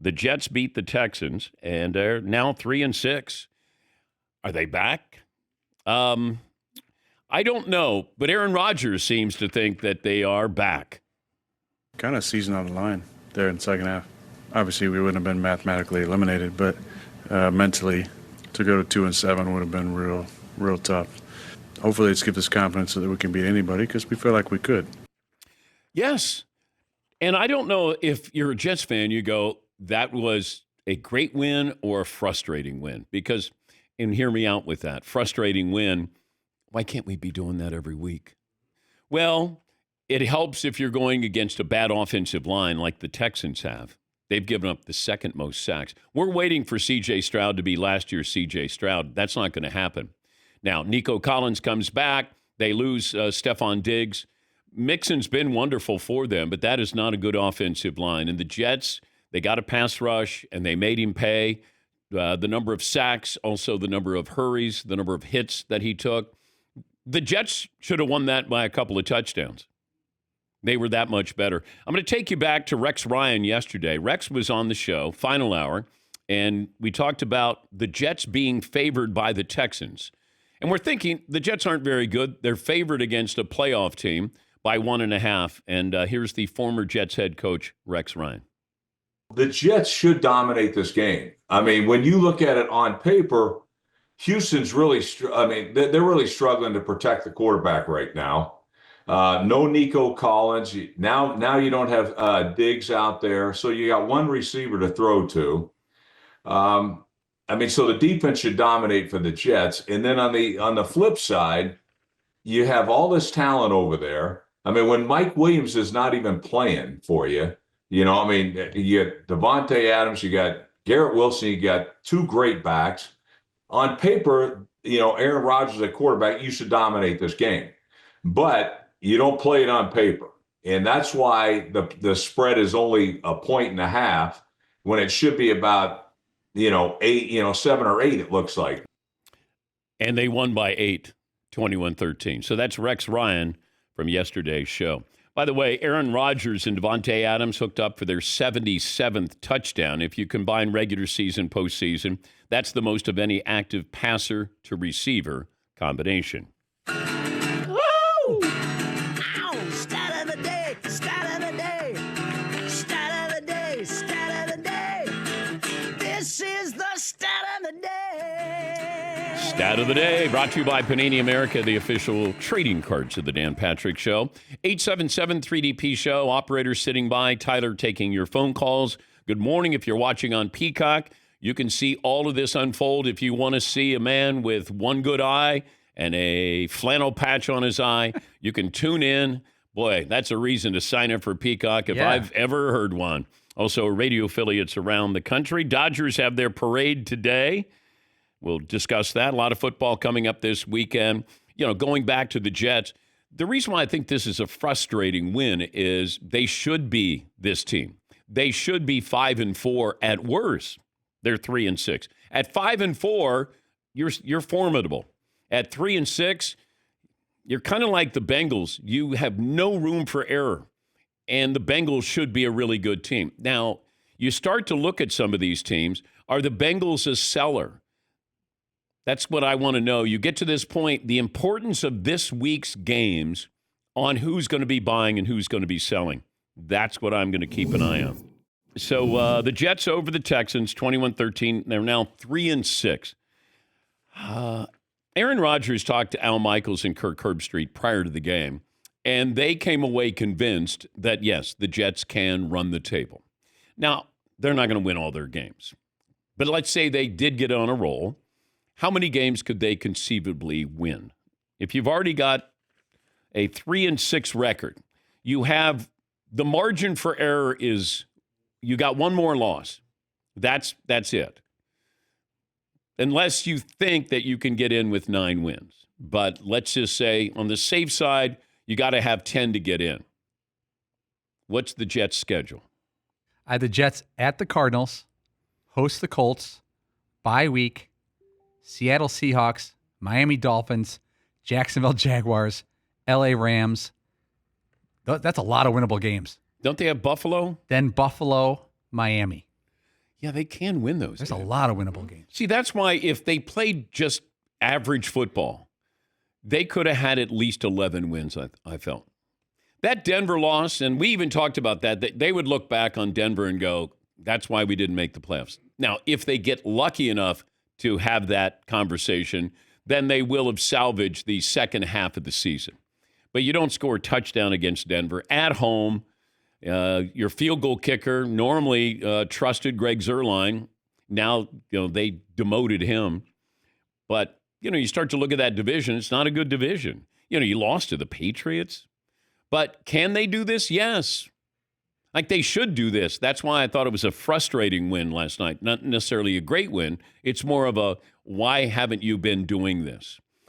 The Jets beat the Texans, and they're now 3-6. Are they back? I don't know, but Aaron Rodgers seems to think that they are back. Kind of season on the line there in the second half. Obviously, we wouldn't have been mathematically eliminated, but mentally, to go to 2-7 would have been real tough. Hopefully, it's give us confidence so that we can beat anybody because we feel like we could. Yes. And I don't know if you're a Jets fan, you go, that was a great win or a frustrating win. Because, and hear me out with that, frustrating win, why can't we be doing that every week? Well, it helps if you're going against a bad offensive line like the Texans have. They've given up the second most sacks. We're waiting for C.J. Stroud to be last year's C.J. Stroud. That's not going to happen. Now, Nico Collins comes back. They lose Stephon Diggs. Mixon's been wonderful for them, but that is not a good offensive line. And the Jets, they got a pass rush, and they made him pay. The number of sacks, also the number of hurries, the number of hits that he took. The Jets should have won that by a couple of touchdowns. They were that much better. I'm going to take you back to Rex Ryan yesterday. Rex was on the show, final hour, and we talked about the Jets being favored by the Texans. And we're thinking the Jets aren't very good. They're favored against a playoff team by 1.5. And here's the former Jets head coach, Rex Ryan. The Jets should dominate this game. I mean, when you look at it on paper, Houston's really, they're really struggling to protect the quarterback right now. No Nico Collins. Now you don't have Diggs out there. So you got one receiver to throw to. So the defense should dominate for the Jets. And then on the flip side, you have all this talent over there. I mean, when Mike Williams is not even playing for you, you got Devontae Adams, you got Garrett Wilson, you got two great backs. On paper, Aaron Rodgers at quarterback, you should dominate this game. But you don't play it on paper. And that's why the spread is only 1.5 when it should be about, 7 or 8, it looks like. And they won by 8, 21-13. So that's Rex Ryan from yesterday's show. By the way, Aaron Rodgers and Devontae Adams hooked up for their 77th touchdown. If you combine regular season, postseason, that's the most of any active passer to receiver combination. Woo! Ow! Stat of the day! Stat of the day! Stat of the day! Stat of the day! This is the stat of the day! Stat of the day, brought to you by Panini America, the official trading cards of the Dan Patrick Show. 877-3DP-SHOW, operator sitting by, Tyler taking your phone calls. Good morning. If you're watching on Peacock, you can see all of this unfold. If you want to see a man with one good eye and a flannel patch on his eye, you can tune in. Boy, that's a reason to sign up for Peacock if I've ever heard one. Also, radio affiliates around the country. Dodgers have their parade today. We'll discuss that. A lot of football coming up this weekend. Going back to the Jets, the reason why I think this is a frustrating win is they should be this team. They should be 5-4 at worst. They're 3-6. At 5-4, you're formidable. At 3-6, you're kind of like the Bengals. You have no room for error, and the Bengals should be a really good team. Now, you start to look at some of these teams. Are the Bengals a seller? That's what I want to know. You get to this point, the importance of this week's games on who's going to be buying and who's going to be selling. That's what I'm going to keep an eye on. So the Jets over the Texans, 21-13. They're now 3-6. Aaron Rodgers talked to Al Michaels and Kirk Herbstreit prior to the game, and they came away convinced that, yes, the Jets can run the table. Now, they're not going to win all their games. But let's say they did get on a roll. How many games could they conceivably win? If you've already got a 3-6 record, you have the margin for error is you got one more loss. That's it. Unless you think that you can get in with 9 wins. But let's just say on the safe side, you got to have 10 to get in. What's the Jets' schedule? I have the Jets at the Cardinals, host the Colts, bye week, Seattle Seahawks, Miami Dolphins, Jacksonville Jaguars, L.A. Rams. That's a lot of winnable games. Don't they have Buffalo? Then Buffalo, Miami. Yeah, they can win those. There's a games. lot of winnable games. See, that's why if they played just average football, they could have had at least 11 wins, I felt. That Denver loss, and we even talked about that, they would look back on Denver and go, that's why we didn't make the playoffs. Now, if they get lucky enough to have that conversation, then they will have salvaged the second half of the season. But you don't score a touchdown against Denver at home. Your field goal kicker normally trusted Greg Zuerlein. Now, they demoted him. But, you start to look at that division. It's not a good division. You lost to the Patriots. But can they do this? Yes. Like they should do this. That's why I thought it was a frustrating win last night. Not necessarily a great win. It's more of a, why haven't you been doing this?